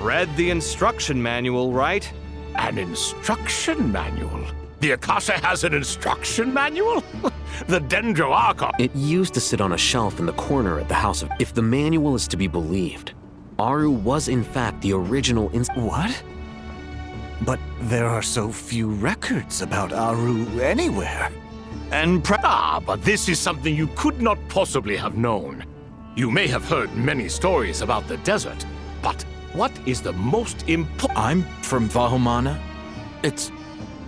read the instruction manual, right? An instruction manual? The Akasha has an instruction manual? The Dendroarchon. It used to sit on a shelf in the corner at the house of... If the manual is to be believed, Aru was in fact the original What? But there are so few records about Aru anywhere. But this is something you could not possibly have known. You may have heard many stories about the desert, but what is the most important? I'm from Vahomana. It's...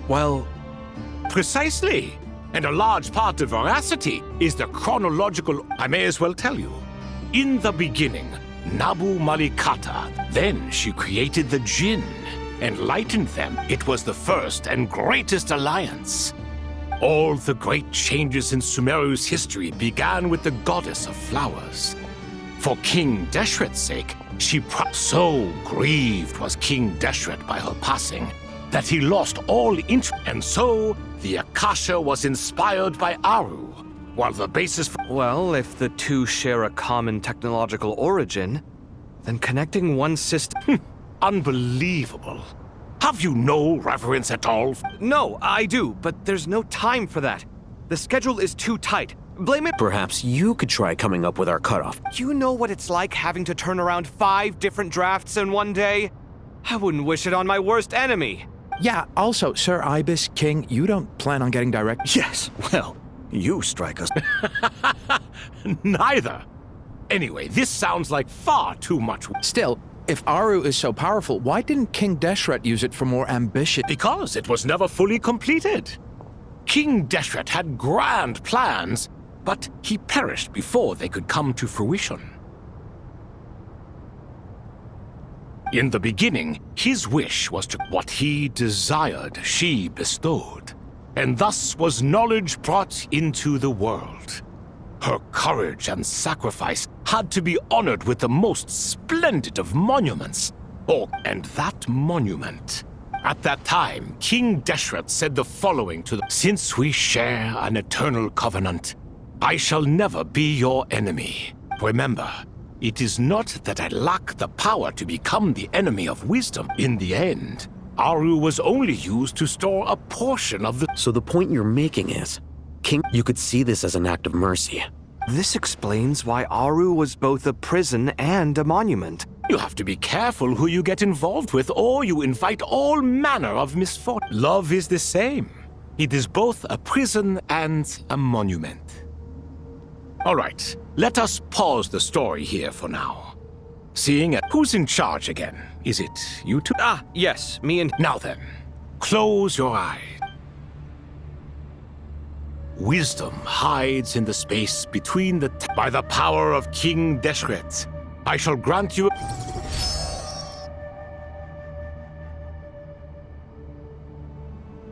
well... Precisely. And a large part of veracity is the chronological... I may as well tell you. In the beginning, Nabu Malikata, then she created the Jinn, enlightened them. It was the first and greatest alliance. All the great changes in Sumeru's history began with the goddess of flowers. For King Deshret's sake, so grieved was King Deshret by her passing that he lost all interest. And so, the Akasha was inspired by Aru, while the basis for... Well, if the two share a common technological origin, then connecting one system... Unbelievable. Have you no reverence at all? No, I do, but there's no time for that. The schedule is too tight. Blame it... Perhaps you could try coming up with our cutoff. You know what it's like having to turn around 5 different drafts in one day? I wouldn't wish it on my worst enemy. Yeah, also, Sir Ibis, King, you don't plan on getting direct... Yes, well, you strike us. Neither. Anyway, this sounds like far too much. Still, if Aru is so powerful, why didn't King Deshret use it for more ambitious... Because it was never fully completed. King Deshret had grand plans, but he perished before they could come to fruition. In the beginning, his wish was to what he desired she bestowed, and thus was knowledge brought into the world. Her courage and sacrifice had to be honored with the most splendid of monuments. And that monument. At that time, King Deshret said the following to them: Since we share an eternal covenant, I shall never be your enemy. Remember, it is not that I lack the power to become the enemy of wisdom. In the end, Aru was only used to store a portion of the... So the point you're making is, King, you could see this as an act of mercy. This explains why Aru was both a prison and a monument. You have to be careful who you get involved with, or you invite all manner of misfortune. Love is the same. It is both a prison and a monument. All right, let us pause the story here for now. Seeing who's in charge again? Is it you two? Ah, yes, me and... Now then, close your eyes. Wisdom hides in the space between the... By the power of King Deshret, I shall grant you...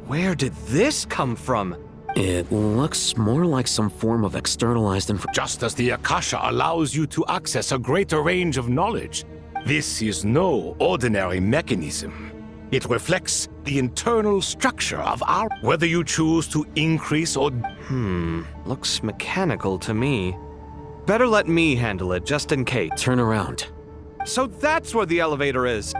Where did this come from? It looks more like some form of externalized information. Just as the Akasha allows you to access a greater range of knowledge, this is no ordinary mechanism. It reflects the internal structure of our... Whether you choose to increase or... Looks mechanical to me. Better let me handle it, just in case. Turn around. So that's where the elevator is.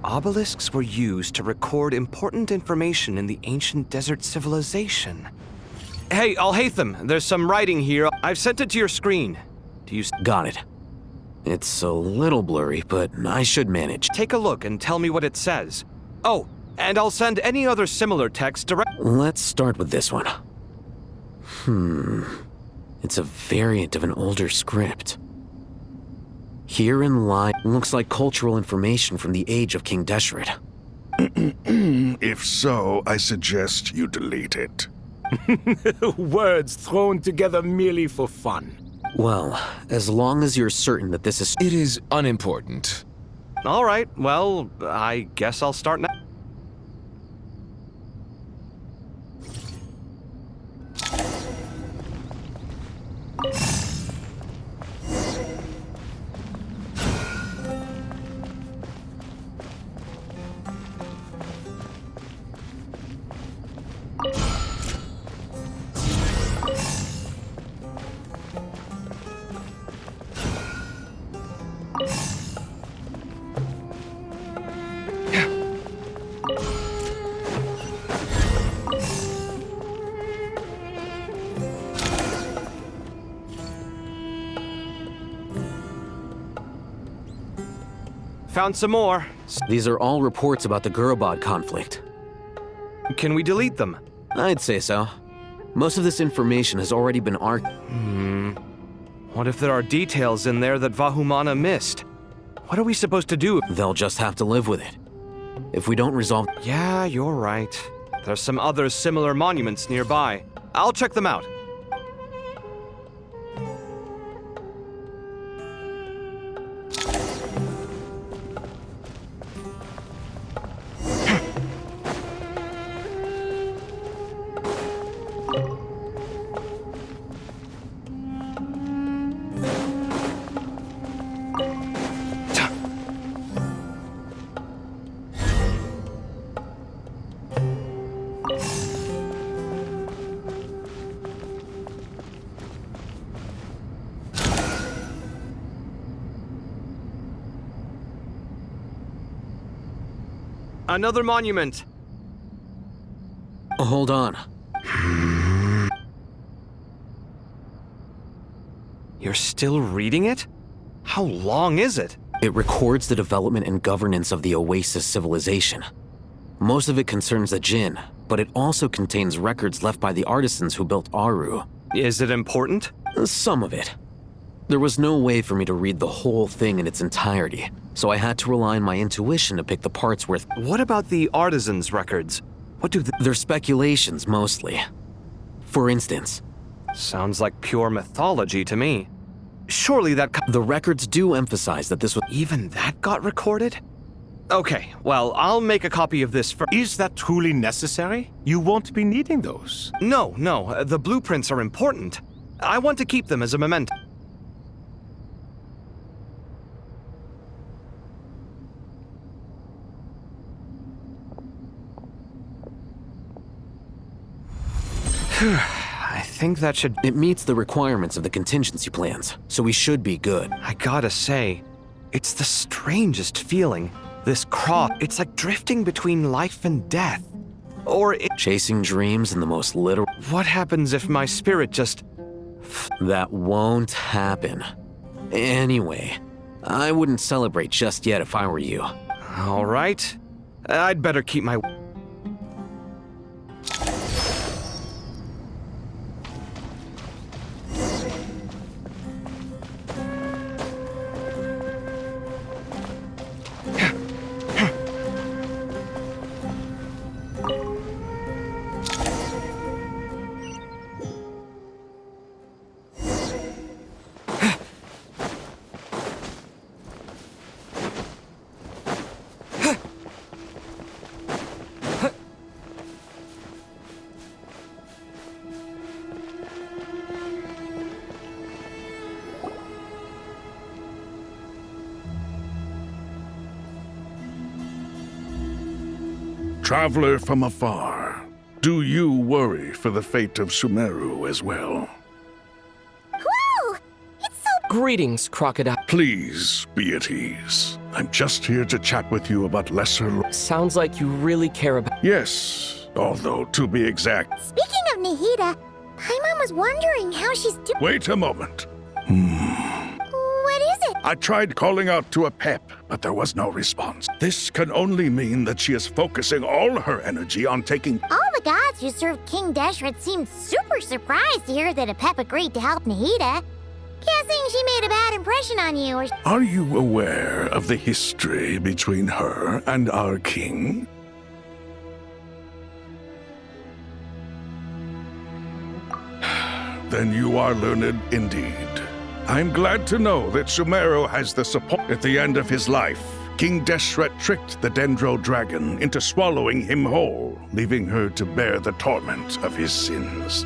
Obelisks were used to record important information in the ancient desert civilization. Hey, Al-Haytham, there's some writing here. I've sent it to your screen. Do you... Got it. It's a little blurry, but I should manage. Take a look and tell me what it says. Oh, and I'll send any other similar text direct... Let's start with this one. It's a variant of an older script. Herein lies looks like cultural information from the age of King Deshret. If so, I suggest you delete it. Words thrown together merely for fun. Well, as long as you're certain that this is... It is unimportant. All right, well, I guess I'll start now. Found some more. These are all reports about the Gurubad conflict. Can we delete them? I'd say so. Most of this information has already been What if there are details in there that Vahumana missed? What are we supposed to do? They'll just have to live with it. If we don't resolve... Yeah, you're right. There's some other similar monuments nearby. I'll check them out. Another monument. Hold on. You're still reading it? How long is it? It records the development and governance of the Oasis civilization. Most of it concerns the Jinn, but it also contains records left by the artisans who built Aru. Is it important? Some of it. There was no way for me to read the whole thing in its entirety, so I had to rely on my intuition to pick the parts worth. What about the artisans' records? What do They're speculations, mostly. For instance... Sounds like pure mythology to me. Surely that... The records do emphasize that this was... Even that got recorded? Okay, well, I'll make a copy of this for... Is that truly necessary? You won't be needing those. No, the blueprints are important. I want to keep them as a memento. I think that should... It meets the requirements of the contingency plans, so we should be good. I gotta say, it's the strangest feeling. This cross, it's like drifting between life and death. Or Chasing dreams in the most literal... What happens if my spirit just... That won't happen. Anyway, I wouldn't celebrate just yet if I were you. All right. I'd better keep my... Traveler from afar, do you worry for the fate of Sumeru as well? Whoa! It's so... Greetings, Crocodile. Please be at ease. I'm just here to chat with you about lesser... Sounds like you really care about... Yes, although to be exact... Speaking of Nahida, Paimon was wondering how she's doing. Wait a moment. What is it? I tried calling out to Apep, but there was no response. This can only mean that she is focusing all her energy on taking... All the gods who served King Deshret seemed super surprised to hear that Apep agreed to help Nahida. Guessing she made a bad impression on you or... Are you aware of the history between her and our king? Then you are learned indeed. I'm glad to know that Sumeru has the support. At the end of his life, King Deshret tricked the Dendro dragon into swallowing him whole, leaving her to bear the torment of his sins.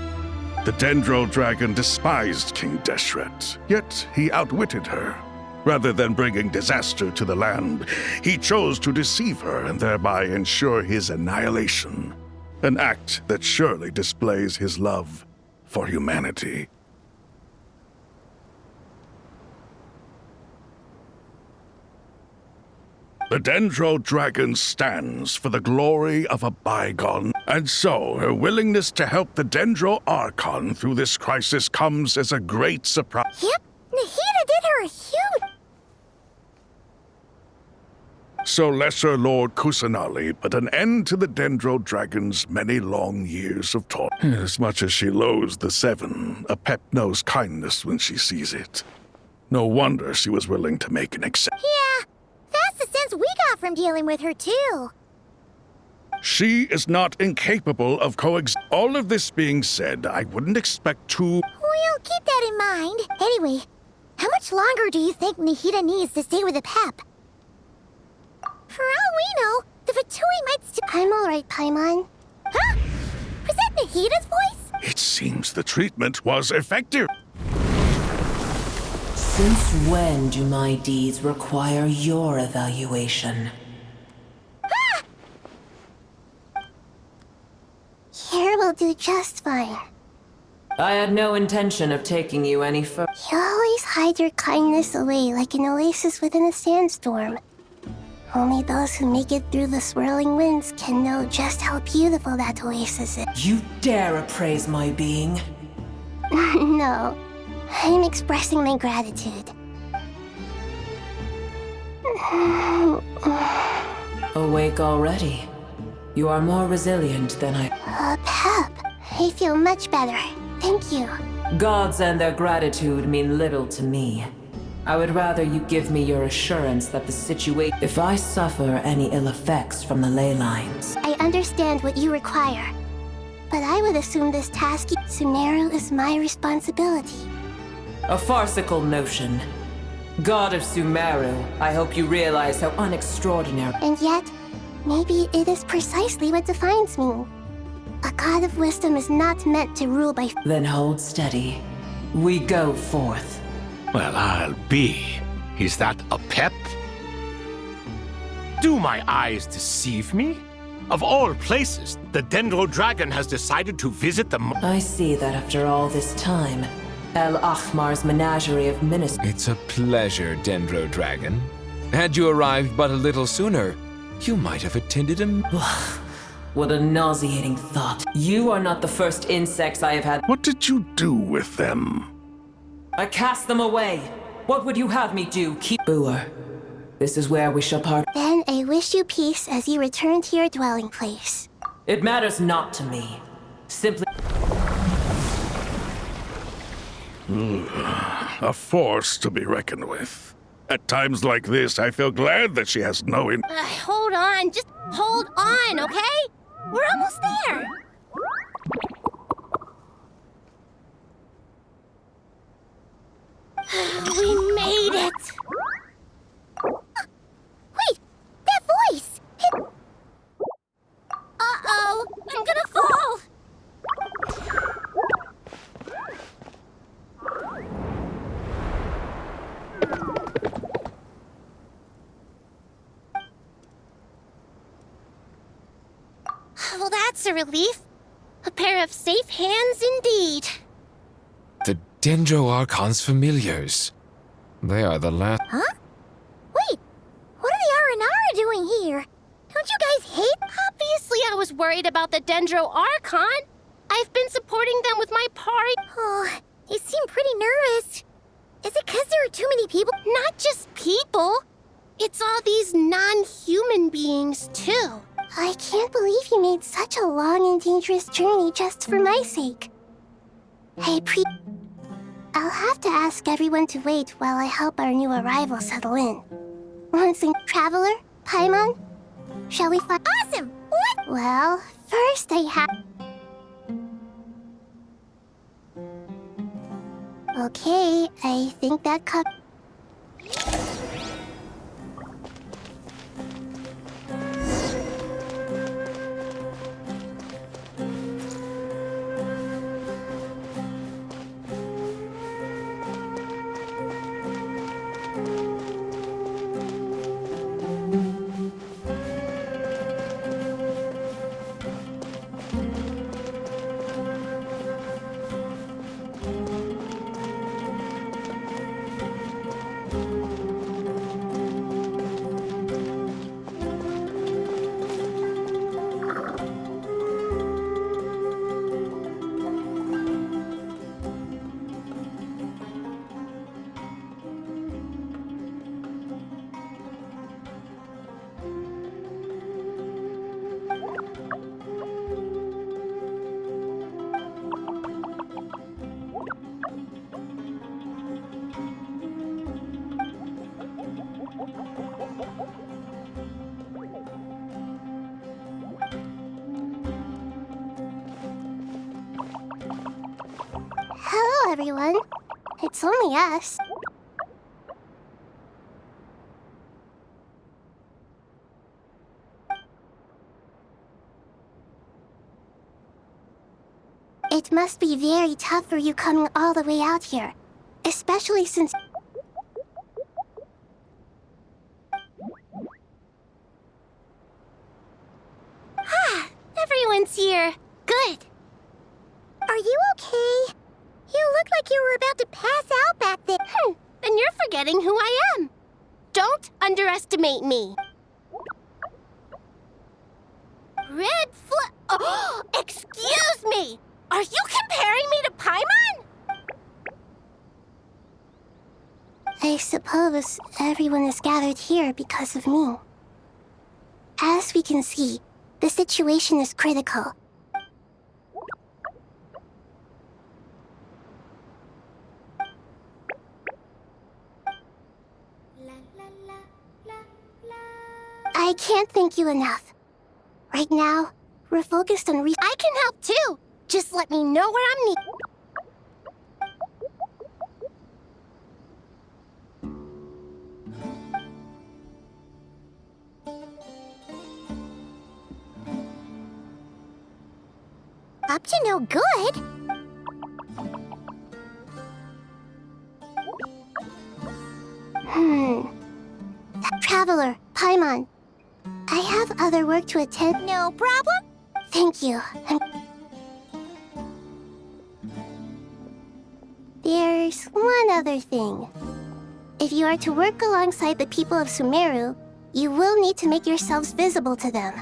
The Dendro dragon despised King Deshret, yet he outwitted her. Rather than bringing disaster to the land, he chose to deceive her and thereby ensure his annihilation. An act that surely displays his love for humanity. The Dendro dragon stands for the glory of a bygone, and so her willingness to help the Dendro Archon through this crisis comes as a great surprise. Yep, Nahida did her a huge... So Lesser Lord Kusanali put an end to the Dendro dragon's many long years of torture. As much as she loathes the Seven, a pep knows kindness when she sees it. No wonder she was willing to make an exception. Yeah, that's the sense we got from dealing with her, too. She is not incapable of All of this being said, I wouldn't expect too... We'll keep that in mind. Anyway, how much longer do you think Nahida needs to stay with the pep? For all we know, the Fatui might still... I'm alright, Paimon. Huh? Was that Nahida's voice? It seems the treatment was effective. Since when do my deeds require your evaluation? Here will do just fine. I had no intention of taking you any further. You always hide your kindness away like an oasis within a sandstorm. Only those who make it through the swirling winds can know just how beautiful that oasis is. You dare appraise my being? No, I'm expressing my gratitude. Awake already? You are more resilient than I... Pep, I feel much better. Thank you. Gods and their gratitude mean little to me. I would rather you give me your assurance that the situation... If I suffer any ill effects from the ley lines... I understand what you require, but I would assume this task... Sumeru is my responsibility. A farcical notion. God of Sumeru, I hope you realize how unextraordinary... And yet, maybe it is precisely what defines me. A god of wisdom is not meant to rule by... Then hold steady. We go forth. Well, I'll be. Is that a pep? Do my eyes deceive me? Of all places, the Dendro Dragon has decided to visit the... I see that after all this time, El Ahmar's menagerie of ministers... It's a pleasure, Dendro Dragon. Had you arrived but a little sooner, you might have attended a... What a nauseating thought. You are not the first insects I have had... What did you do with them? I cast them away. What would you have me do? Keep... Booer. This is where we shall part. Then I wish you peace as you return to your dwelling place. It matters not to me. Simply... A force to be reckoned with. At times like this, I feel glad that she has no... Hold on, just hold on, okay? We're almost there. We made it! Wait! That voice! Uh-oh! I'm gonna fall! Well, that's a relief. A pair of safe hands indeed. The Dendro Archon's familiars. They are the last... Huh? Wait, what are the R&R doing here? Don't you guys hate? Obviously, I was worried about the Dendro Archon. I've been supporting them with my party. Oh, you seem pretty nervous. Is it because there are too many people? Not just people. It's all these non-human beings, too. I can't believe you made such a long and dangerous journey just for my sake. I'll have to ask everyone to wait while I help our new arrival settle in. Once a traveler, Paimon, shall we find... Awesome! What? Well, first I have... Okay, I think that covers. Hello, everyone. It's only us. It must be very tough for you coming all the way out here, especially since... Everyone's here. Good. Are you okay? You look like you were about to pass out back there. Then you're forgetting who I am. Don't underestimate me. Red flag. Oh, excuse me! Are you comparing me to Paimon? I suppose everyone is gathered here because of me. As we can see, the situation is critical. I can't thank you enough. Right now, we're focused on I can help too. Just let me know where I'm needed. Up to no good. Traveler, Paimon. I have other work to attend. No problem? Thank you. There's one other thing. If you are to work alongside the people of Sumeru, you will need to make yourselves visible to them.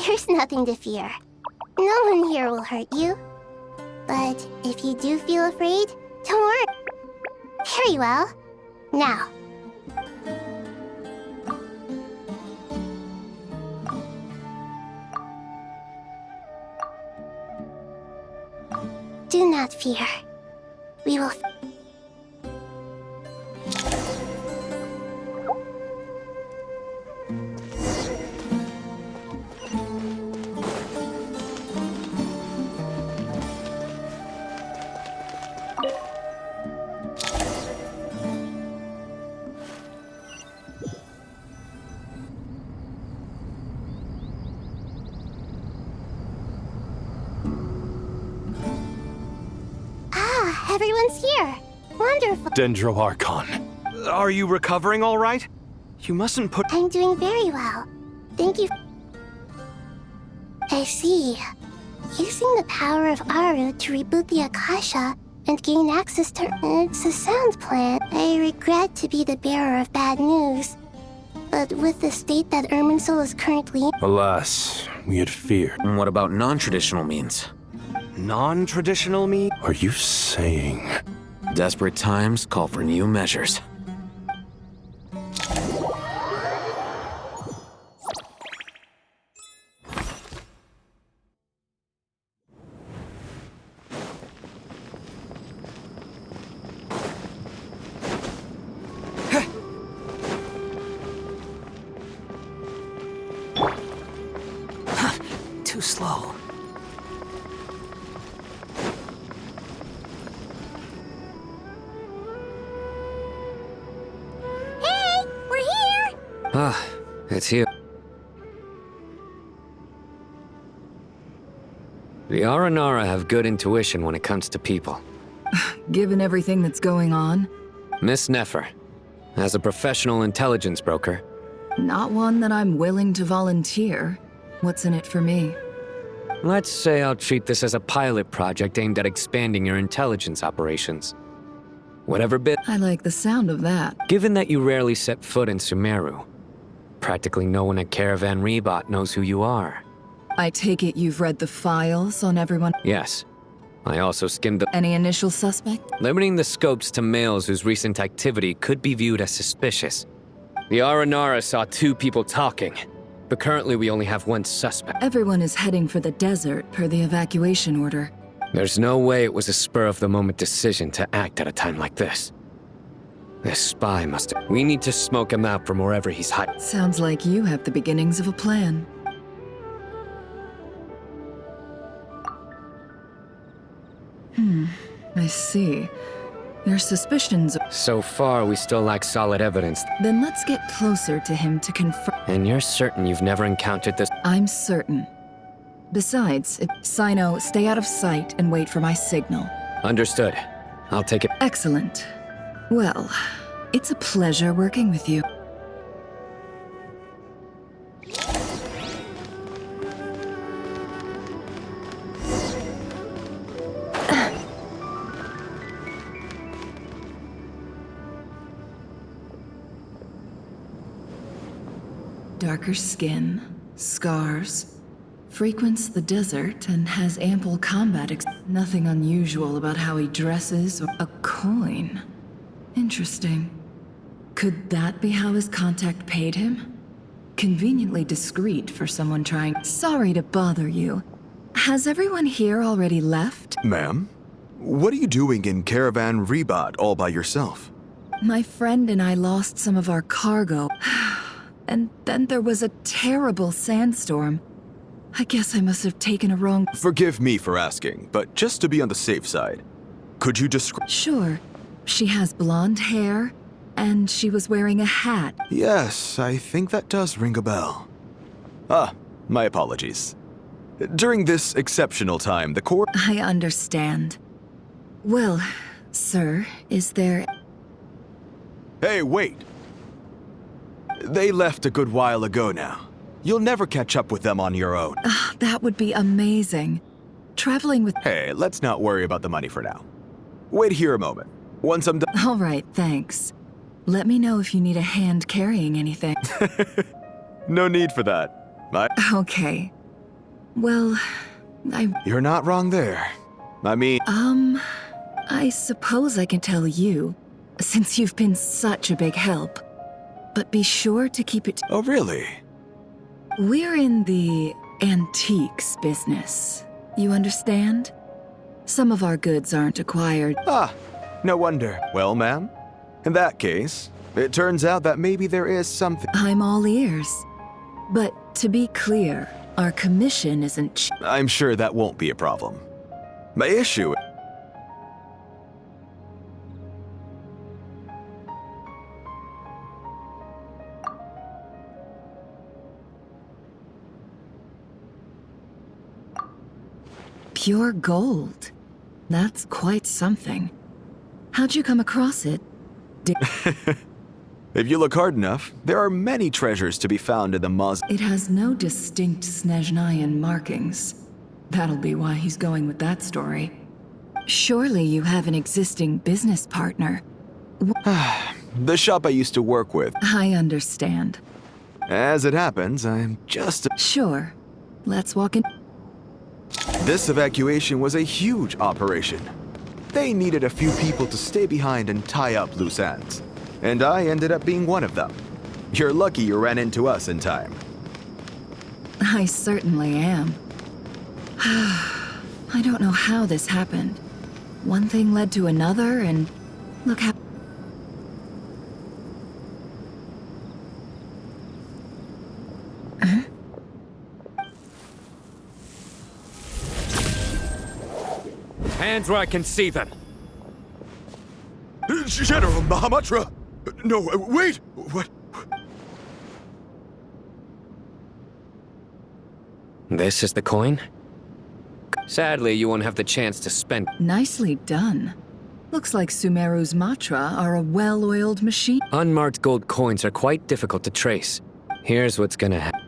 There's nothing to fear. No one here will hurt you. But if you do feel afraid, don't worry. Very well. Now. Do not fear. We will... Everyone's here. Wonderful. Dendro Archon. Are you recovering all right? You mustn't put... I'm doing very well. Thank you. I see. Using the power of Aru to reboot the Akasha and gain access to... It's a sound plan. I regret to be the bearer of bad news. But with the state that Irminsul is currently... Alas, we had feared. And what about non-traditional means? Non-traditional means? Are you saying... Desperate times call for new measures. too slow. Hey, we're here! Ah, it's here. The Aranara have good intuition when it comes to people. Given everything that's going on, Miss Nefer, as a professional intelligence broker, not one that I'm willing to volunteer. What's in it for me? let's say I'll treat this as a pilot project aimed at expanding your intelligence operations. Whatever bit. I like the sound of that. Given that you rarely set foot in Sumeru, practically no one at Caravan Rebot knows who you are. I take it you've read the files on everyone. Yes. I also skimmed the. Any initial suspect? Limiting the scopes to males whose recent activity could be viewed as suspicious. The Aranara saw 2 people talking, but currently we only have 1 suspect. Everyone is heading for the desert per the evacuation order. There's no way it was a spur-of-the-moment decision to act at a time like this. This spy must have. We need to smoke him out from wherever he's hiding. Sounds like you have the beginnings of a plan. I see. Your suspicions. So far, we still lack solid evidence. Then let's get closer to him to confirm. And you're certain you've never encountered this? I'm certain. Besides, Sino, stay out of sight and wait for my signal. Understood. I'll take it. Excellent. Well, it's a pleasure working with you. Darker skin, scars, frequents the desert and has ample combat nothing unusual about how he dresses or a coin. Interesting. Could that be how his contact paid him? Conveniently discreet for someone trying. Sorry to bother you. Has everyone here already left? Ma'am? What are you doing in Caravan Rebot all by yourself? My friend and I lost some of our cargo. And then there was a terrible sandstorm. I guess I must have taken a wrong... Forgive me for asking, but just to be on the safe side, could you describe... Sure. She has blonde hair, and she was wearing a hat. Yes, I think that does ring a bell. Ah, my apologies. During this exceptional time, the Corps... I understand. Well, sir, is there... Hey, wait! They left a good while ago now. You'll never catch up with them on your own. That would be amazing. Traveling with... Hey, let's not worry about the money for now. Wait here a moment. Once I'm done... All right, thanks. Let me know if you need a hand carrying anything. No need for that. Okay. Well, You're not wrong there. I mean... I suppose I can tell you, since you've been such a big help. But be sure to keep it... Oh, really? We're in the antiques business. You understand? Some of our goods aren't acquired. Ah, no wonder. Well, ma'am, in that case, it turns out that maybe there is something... I'm all ears. But to be clear, our commission isn't... I'm sure that won't be a problem. My issue... Pure gold. That's quite something. How'd you come across it? If you look hard enough, there are many treasures to be found in the mausoleum. It has no distinct Snezhnayan markings. That'll be why he's going with that story. Surely you have an existing business partner. The shop I used to work with. I understand. As it happens, I'm just... Sure. Let's walk in. This evacuation was a huge operation. They needed a few people to stay behind and tie up loose ends. And I ended up being one of them. You're lucky you ran into us in time. I certainly am. I don't know how this happened. One thing led to another, and look how... hands where I can see them. General Mahamatra! No, wait! What? This is the coin? Sadly, you won't have the chance to spend. Nicely done. Looks like Sumeru's Matra are a well-oiled machine. Unmarked gold coins are quite difficult to trace. Here's what's gonna happen.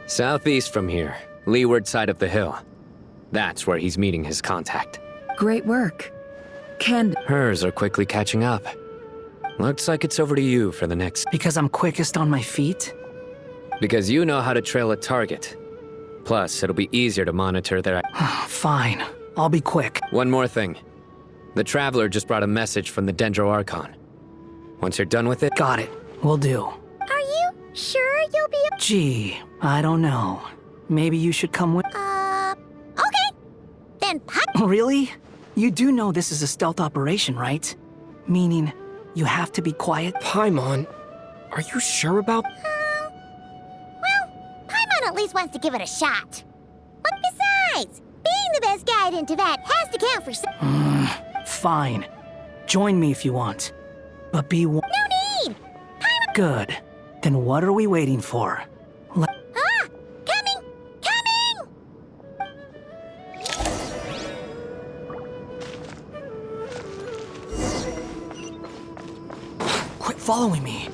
Southeast from here, leeward side of the hill. That's where he's meeting his contact. Great work. Hers are quickly catching up. Looks like it's over to you for the next. Because I'm quickest on my feet? Because you know how to trail a target. Plus, it'll be easier to monitor their. Fine. I'll be quick. One more thing. The Traveler just brought a message from the Dendro Archon. Once you're done with it. Got it. Will do. Are you sure you'll be a— Gee, I don't know. Maybe you should come with. Okay. Then Really? You do know this is a stealth operation, right? Meaning, you have to be quiet? Paimon, are you sure about? Well, Paimon at least wants to give it a shot. But besides, being the best guide in Teyvat has to count for some. Fine. Join me if you want. But be No need! Paimon— Good. Then what are we waiting for? Coming! Coming! Quit following me.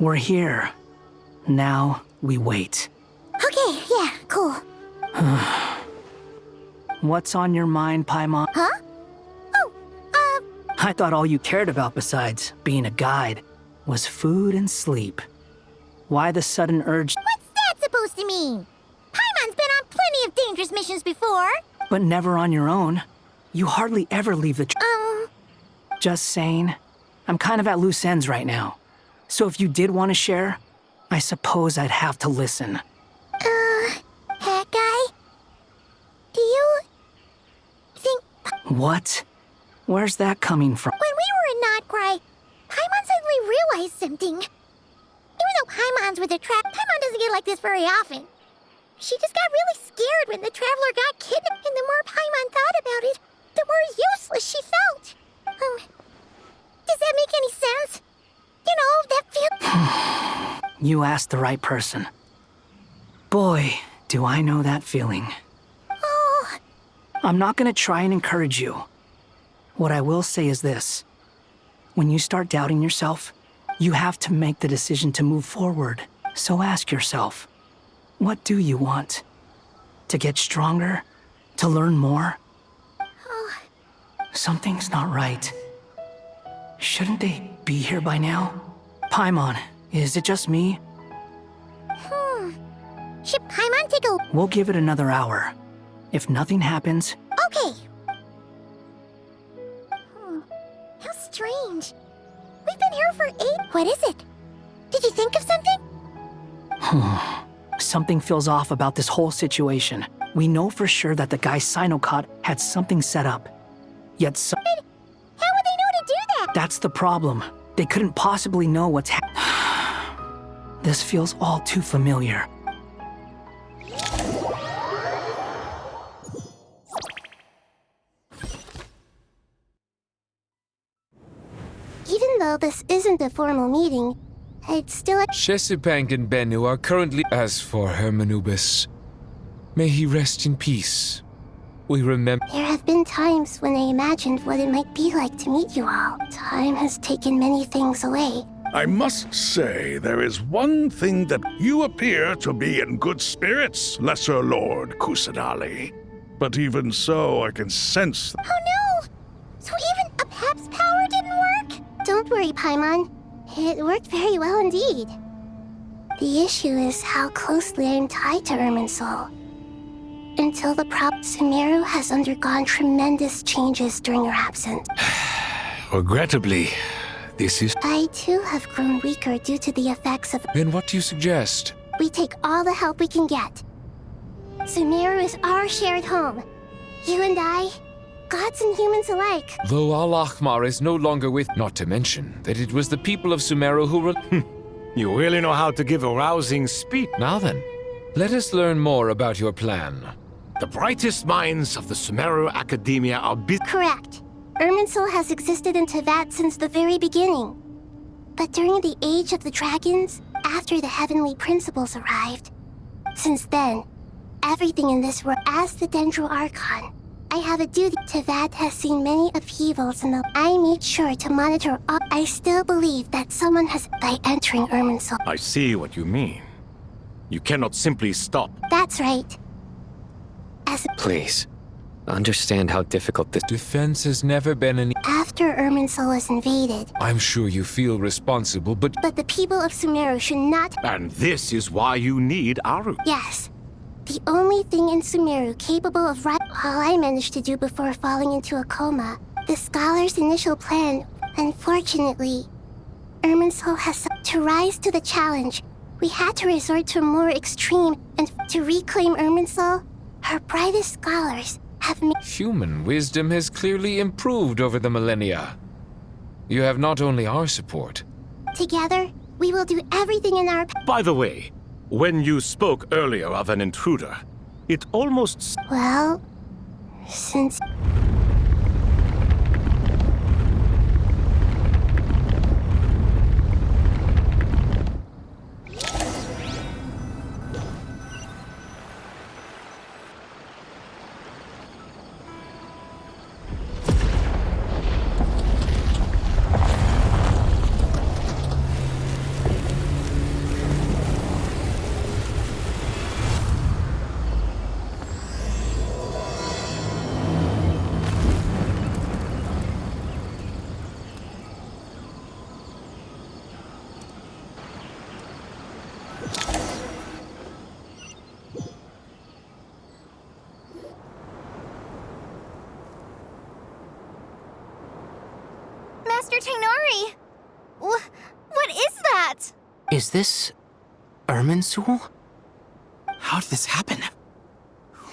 We're here. Now, we wait. Okay, yeah, cool. What's on your mind, Paimon? Huh? I thought all you cared about besides being a guide was food and sleep. Why the sudden urge? What's that supposed to mean? Paimon's been on plenty of dangerous missions before. But never on your own. You hardly ever leave the Just saying. I'm kind of at loose ends right now. So if you did want to share, I suppose I'd have to listen. Hat guy? Do you think— What? Where's that coming from? When we were in Notcry, Paimon suddenly realized something. Even though Paimon's with the trap, Paimon doesn't get like this very often. She just got really scared when the Traveler got kidnapped, and the more Paimon thought about it, the more useless she felt. Does that make any sense? You know, that feel— You asked the right person. Boy, do I know that feeling. Oh. I'm not gonna try and encourage you. What I will say is this. When you start doubting yourself, you have to make the decision to move forward. So ask yourself, what do you want? To get stronger? To learn more? Oh. Something's not right. Shouldn't they be here by now? Paimon, is it just me? Should Paimon take a— We'll give it another hour. If nothing happens... Okay. How strange. We've been here for 8— What is it? Did you think of something? Something feels off about this whole situation. We know for sure that the guy Sinocot had something set up. Yet How would they know to do that? That's the problem. They couldn't possibly know what's This feels all too familiar. Even though this isn't a formal meeting, I'd still— Shesupang and Bennu are currently. As for Hermanubis, may he rest in peace. We remember. There have been times when I imagined what it might be like to meet you all. Time has taken many things away. I must say, there is one thing that you appear to be in good spirits, Lesser Lord Kusanali. But even so, I can sense— Oh no! So even a Don't worry, Paimon. It worked very well indeed. The issue is how closely I'm tied to Irminsul. Until the Sumeru has undergone tremendous changes during your absence. Regrettably, this is... I too have grown weaker due to the effects of... Then what do you suggest? We take all the help we can get. Sumeru is our shared home. You and I, gods and humans alike. Though Al-Ahmar is no longer with... Not to mention that it was the people of Sumeru who... You really know how to give a rousing speech. Now then, let us learn more about your plan. The brightest minds of the Sumeru Academia are busy. Correct. Irminsul has existed in Teyvat since the very beginning. But during the Age of the Dragons, after the Heavenly Principles arrived, since then, everything in this world, as the Dendro Archon, I have a duty. Teyvat has seen many upheavals and I made sure to monitor all. I still believe that someone has by entering Irminsul. I see what you mean. You cannot simply stop. That's right. Please, understand how difficult this... Defense has never been an... After Irminsul was invaded... I'm sure you feel responsible, but... But the people of Sumeru should not... And this is why you need Aru. Yes. The only thing in Sumeru capable of all I managed to do before falling into a coma. The scholar's initial plan, unfortunately... Irminsul has... To rise to the challenge, we had to resort to a more extreme, and to reclaim Irminsul... Our brightest scholars have made... Human wisdom has clearly improved over the millennia. You have not only our support. Together, we will do everything in our... By the way, when you spoke earlier of an intruder, it almost... Well, since... Master Tainari! What is that? Is this... Irminsul? How did this happen?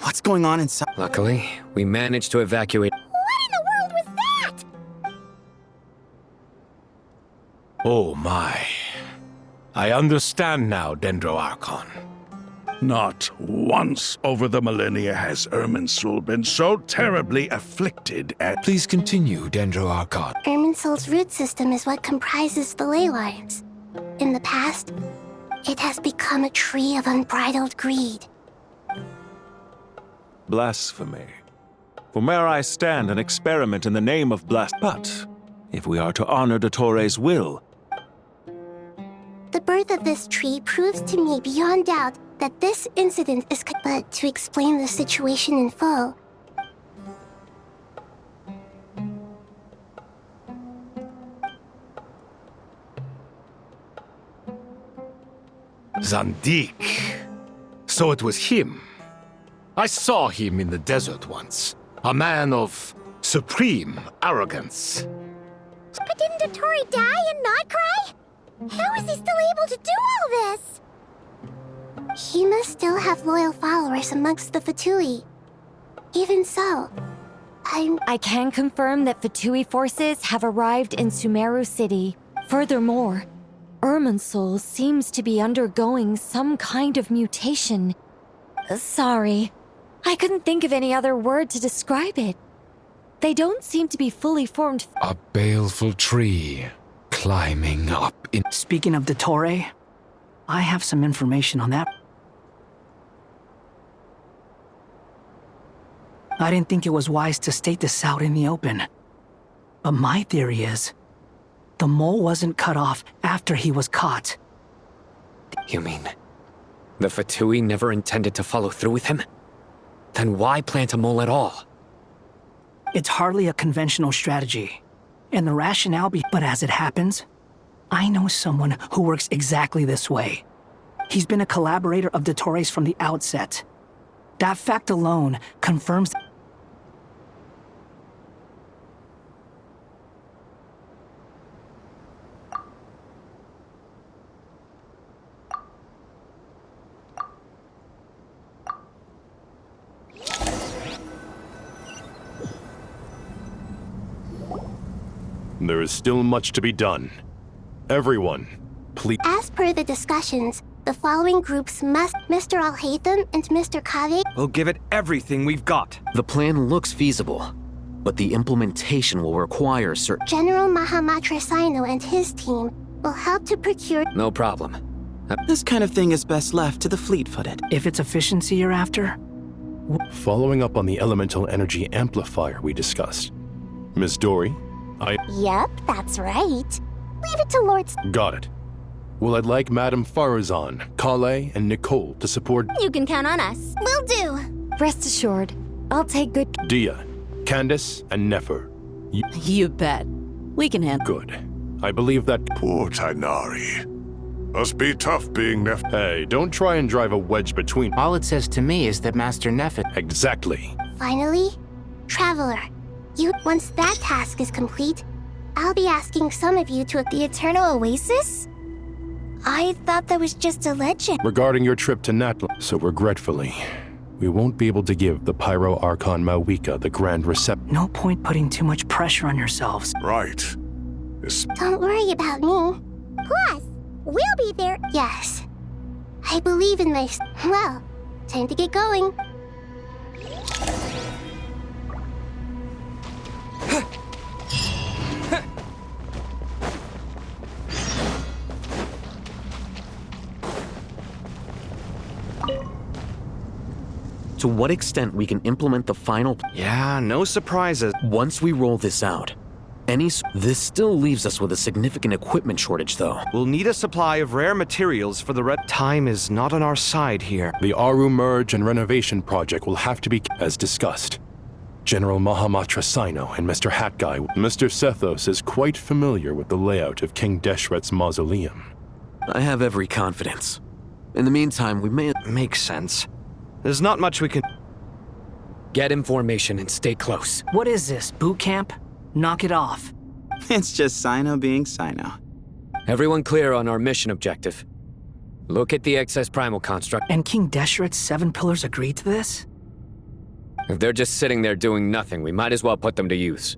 What's going on inside? Luckily, we managed to evacuate... What in the world was that? Oh my. I understand now, Dendro Archon. Not once over the millennia has Irminsul been so terribly afflicted at... Please continue, Dendro Archon. Irminsul's root system is what comprises the ley lines. In the past, it has become a tree of unbridled greed. Blasphemy. For may I stand and experiment in the name of But if we are to honor Dottore's will... The birth of this tree proves to me beyond doubt that this incident is... But to explain the situation in full... Zandik. So it was him. I saw him in the desert once. A man of supreme arrogance. But didn't Dottore die and not cry? How is he still able to do all this? He must still have loyal followers amongst the Fatui. Even so, I can confirm that Fatui forces have arrived in Sumeru City. Furthermore, Irminsul seems to be undergoing some kind of mutation. Sorry, I couldn't think of any other word to describe it. They don't seem to be fully formed. A baleful tree climbing up in... Speaking of Dottore, I have some information on that. I didn't think it was wise to state this out in the open. But my theory is, the mole wasn't cut off after he was caught. You mean, the Fatui never intended to follow through with him? Then why plant a mole at all? It's hardly a conventional strategy. and the rationale but as it happens, I know someone who works exactly this way. He's been a collaborator of Dottore's from the outset. That fact alone confirms. There is still much to be done. Everyone, please. As per the discussions, the following groups must Mr. Al-Haytham and Mr. Kaveh. We'll give it everything we've got. The plan looks feasible, but the implementation will require certain. General Mahamatra Sino and his team will help to procure. No problem. This kind of thing is best left to the fleet-footed. If it's efficiency you're after. Following up on the elemental energy amplifier we discussed. Ms. Dory, Yep, that's right. Leave it to Lord. Got it. Well, I'd like Madame Farazan, Kale, and Nicole to support You can count on us. Will do. Rest assured, I'll take good. Dia, Candace, and Nefer. You bet. We can handle. Good. I believe that. Poor Tainari. Must be tough being Hey, don't try and drive a wedge between. All it says to me is that Master Nefer. Exactly. Finally, Traveler. Once that task is complete, I'll be asking some of you to the Eternal Oasis? I thought that was just a legend. Regarding your trip to Natlan, so regretfully, we won't be able to give the Pyro Archon Mawika the grand reception. No point putting too much pressure on yourselves. Right. Don't worry about me. Plus, we'll be there. Yes. I believe in my... Well, time to get going. To what extent we can implement the final. Yeah, no surprises. Once we roll this out, this still leaves us with a significant equipment shortage, though. We'll need a supply of rare materials for the time is not on our side here. The Aru merge and renovation project will have to be, as discussed. General Mahamatra Sino and Mr. Hat Guy. Mr. Sethos is quite familiar with the layout of King Deshret's mausoleum. I have every confidence. In the meantime, we may. Makes sense. There's not much we can. Get information and stay close. What is this, boot camp? Knock it off. It's just Sino being Sino. Everyone clear on our mission objective. Look at the excess primal construct. And King Deshret's 7 pillars agreed to this? If they're just sitting there doing nothing, we might as well put them to use.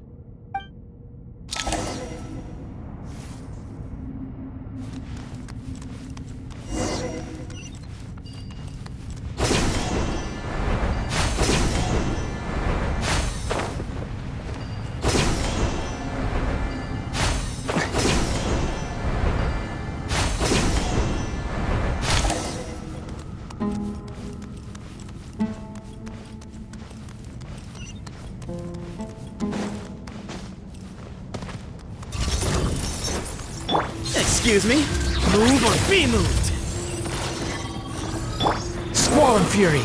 Excuse me? Move or be moved! Squall and Fury!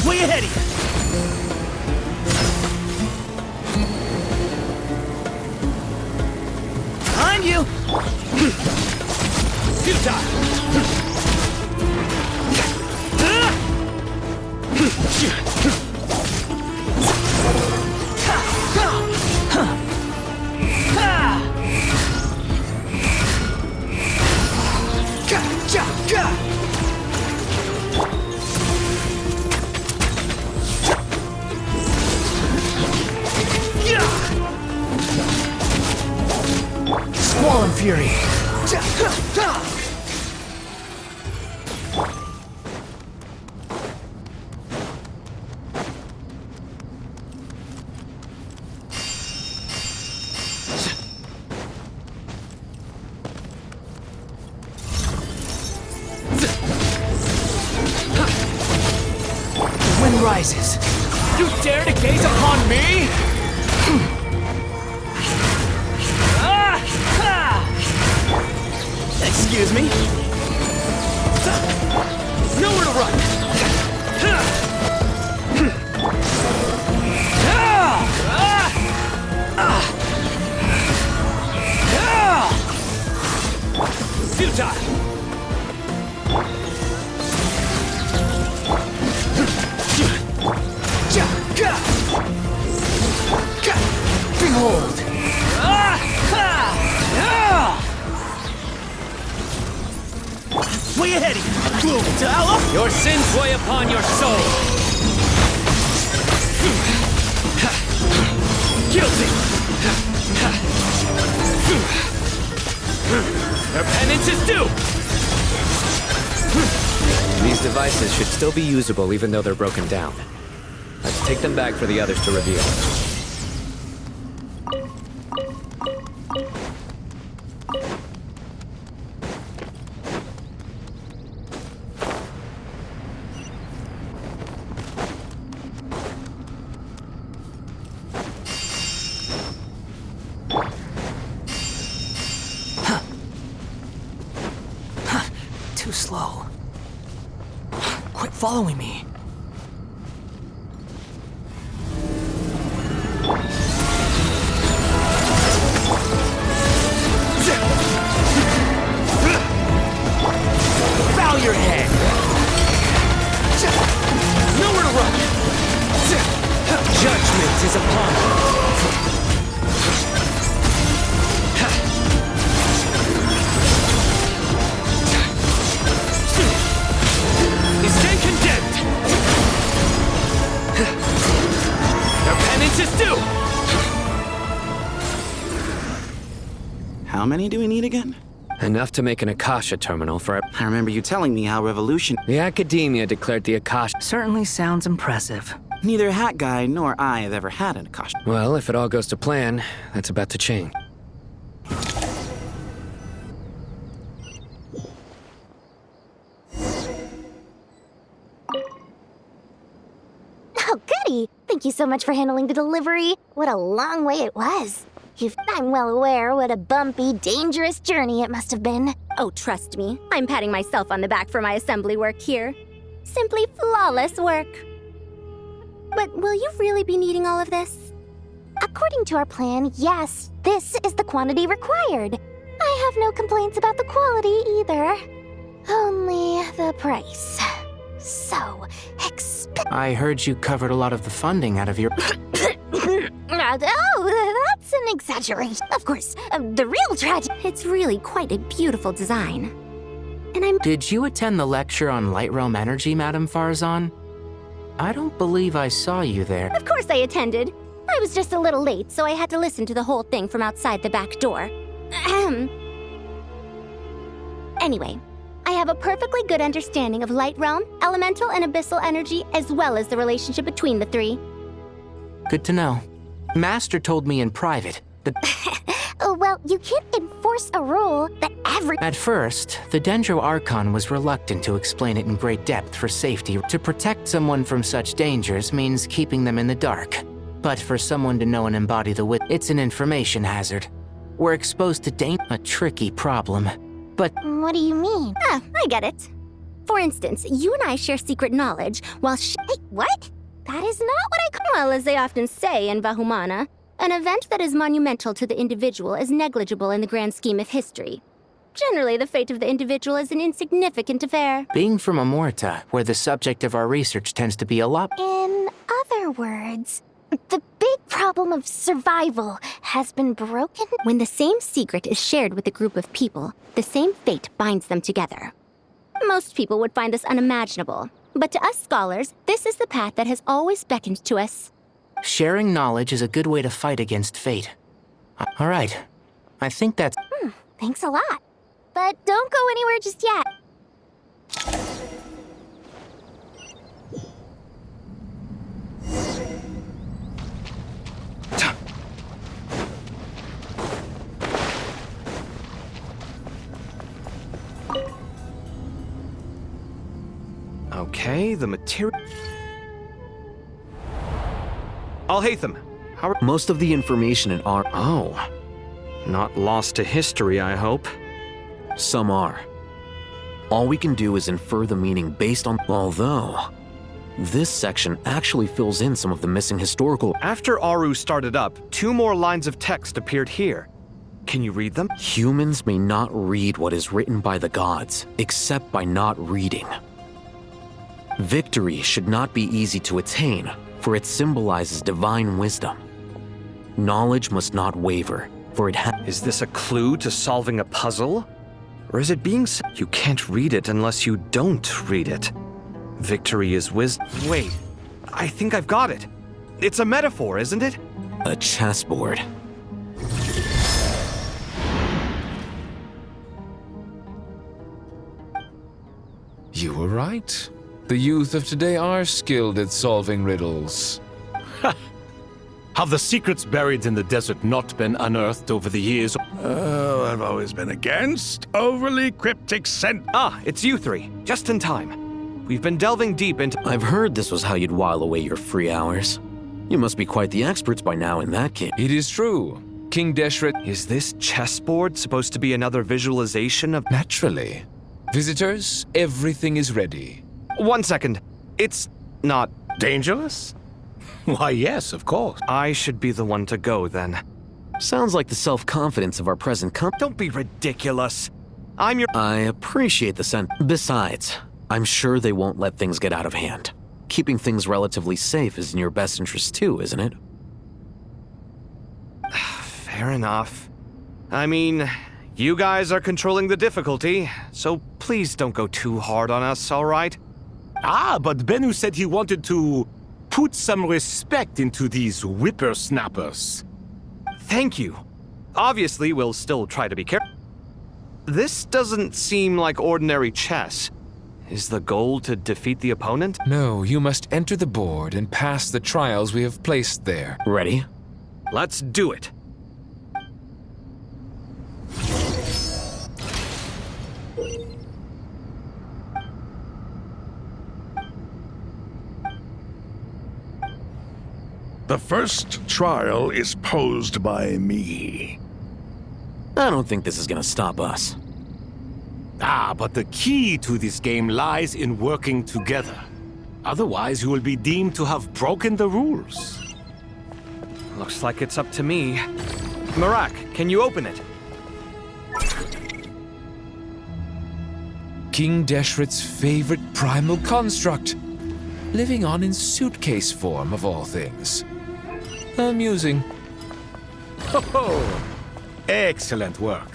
Way ahead of you! Behind you! Squall and rises. You dare to gaze upon me? Excuse me? Nowhere to run! Futile! Behold! Way ahead of you! Your sins weigh upon your soul! Guilty! Their penance is due! These devices should still be usable even though they're broken down. Let's take them back for the others to reveal. Too slow. Quit following me. Bow your head. Nowhere to run. Judgment is upon you. Stand condemned! Their penance is due! How many do we need again? Enough to make an Akasha terminal for our... I remember you telling me how revolution... The Academia declared the Akasha... Certainly sounds impressive. Neither Hat Guy nor I have ever had an Akasha. Well, if it all goes to plan, that's about to change. Oh, goody! Thank you so much for handling the delivery. What a long way it was. I'm well aware what a bumpy, dangerous journey it must have been. Oh, trust me, I'm patting myself on the back for my assembly work here. Simply flawless work. But will you really be needing all of this? According to our plan, yes, this is the quantity required. I have no complaints about the quality either. Only the price. So expensive. I heard you covered a lot of the funding out of your... Oh, that's an exaggeration. Of course, the real tragedy... It's really quite a beautiful design. And I'm... Did you attend the lecture on Light Realm Energy, Madame Farzan? I don't believe I saw you there. Of course I attended. I was just a little late, so I had to listen to the whole thing from outside the back door. Anyway, I have a perfectly good understanding of Light Realm, Elemental, and Abyssal energy, as well as the relationship between the three. Good to know. Master told me in private that... Well, you can't enforce a rule that every... At first, the Dendro Archon was reluctant to explain it in great depth for safety. To protect someone from such dangers means keeping them in the dark. But for someone to know and embody the wit, it's an information hazard. We're exposed to a tricky problem. But... What do you mean? Ah, I get it. For instance, you and I share secret knowledge, while Hey, what? That is not what I call... Well, as they often say in Vahumana, an event that is monumental to the individual is negligible in the grand scheme of history. Generally, the fate of the individual is an insignificant affair. Being from Amorta, where the subject of our research tends to be a lot... In other words, the big problem of survival has been broken? When the same secret is shared with a group of people, the same fate binds them together. Most people would find this unimaginable, but to us scholars, this is the path that has always beckoned to us. Sharing knowledge is a good way to fight against fate. All right. I think that's... Thanks a lot. But don't go anywhere just yet. Okay, the material... Al-Haytham, how are... Most of the information in our... Oh. Not lost to history, I hope. Some are. All we can do is infer the meaning based on... Although, this section actually fills in some of the missing historical... After Aru started up, 2 more lines of text appeared here. Can you read them? Humans may not read what is written by the gods, except by not reading. Victory should not be easy to attain, for it symbolizes divine wisdom. Knowledge must not waver, for it Is this a clue to solving a puzzle? Or is it being said you can't read it unless you don't read it? Victory is wisdom. Wait, I think I've got it. It's a metaphor, isn't it? A chessboard. You were right. The youth of today are skilled at solving riddles. Have the secrets buried in the desert not been unearthed over the years? Oh, I've always been against overly cryptic Ah, it's you 3. Just in time. We've been delving deep into... I've heard this was how you'd while away your free hours. You must be quite the experts by now in that case. It is true. King Deshret... Is this chessboard supposed to be another visualization of... Naturally. Visitors, everything is ready. 1 second. It's not... Dangerous? Why, yes, of course. I should be the one to go, then. Sounds like the self-confidence of our present Don't be ridiculous. I'm your... I appreciate the sense. Besides, I'm sure they won't let things get out of hand. Keeping things relatively safe is in your best interest too, isn't it? Fair enough. I mean, you guys are controlling the difficulty, so please don't go too hard on us, all right? Ah, but Bennu said he wanted to put some respect into these whippersnappers. Thank you. Obviously, we'll still try to be careful. This doesn't seem like ordinary chess. Is the goal to defeat the opponent? No, you must enter the board and pass the trials we have placed there. Ready? Let's do it. The first trial is posed by me. I don't think this is gonna stop us. Ah, but the key to this game lies in working together. Otherwise, you will be deemed to have broken the rules. Looks like it's up to me. Marak, can you open it? King Deshret's favorite primal construct. Living on in suitcase form, of all things. Amusing. Ho-ho! Excellent work.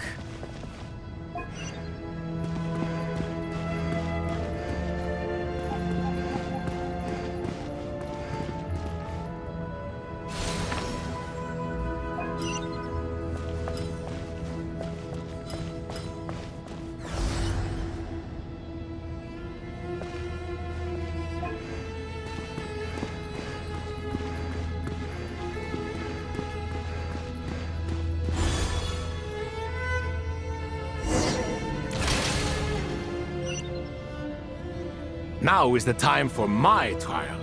Now is the time for my trial.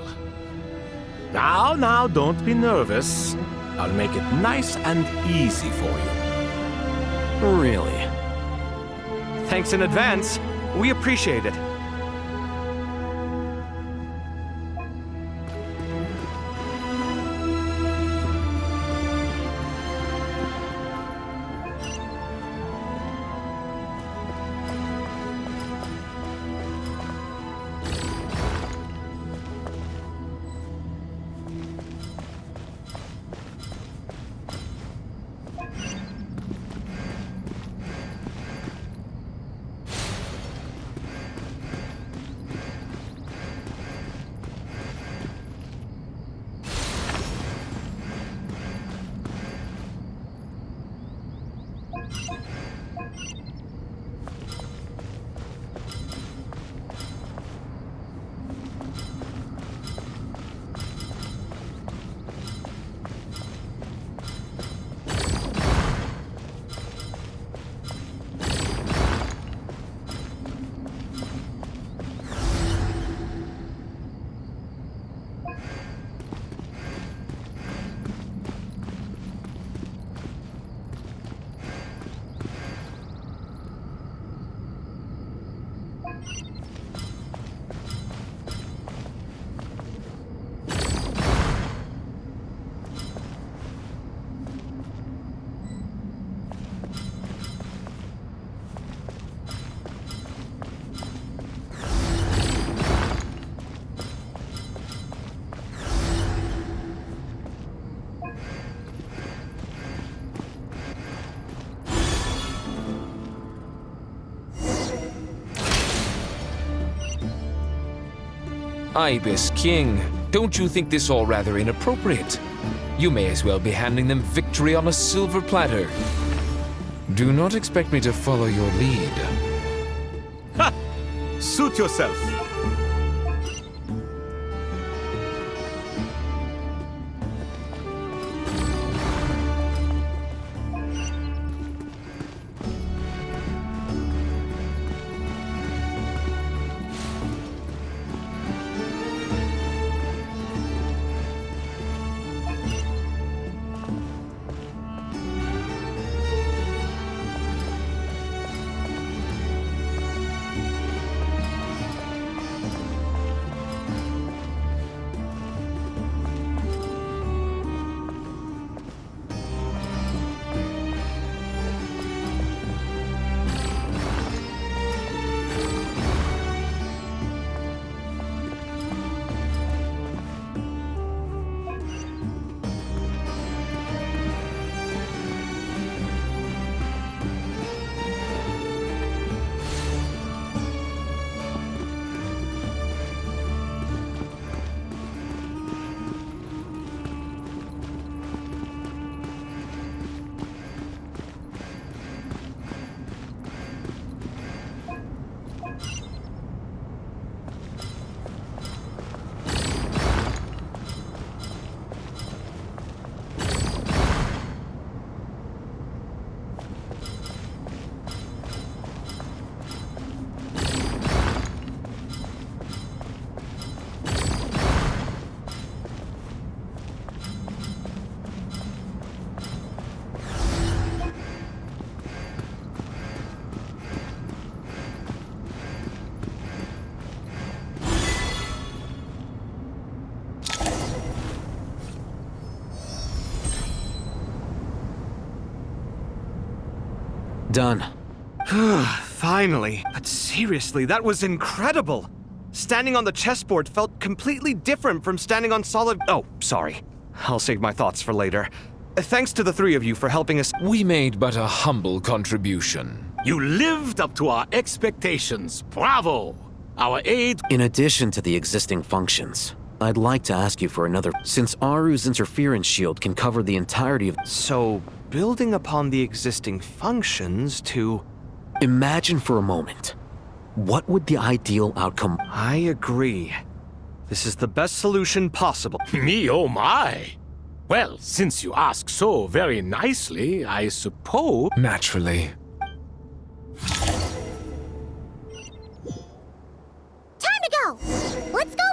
Now, don't be nervous. I'll make it nice and easy for you. Really? Thanks in advance. We appreciate it. Ibis King, don't you think this all rather inappropriate? You may as well be handing them victory on a silver platter. Do not expect me to follow your lead. Ha! Suit yourself. Done. Finally. But seriously, that was incredible. Standing on the chessboard felt completely different from standing on solid... Oh, sorry. I'll save my thoughts for later. Thanks to the three of you for helping us... We made but a humble contribution. You lived up to our expectations. Bravo! Our aid... In addition to the existing functions, I'd like to ask you for another... Since Aru's interference shield can cover the entirety of... So, building upon the existing functions to... Imagine for a moment. What would the ideal outcome... I agree. This is the best solution possible. Me, oh my! Well, since you ask so very nicely, I suppose... Naturally. Time to go! Let's go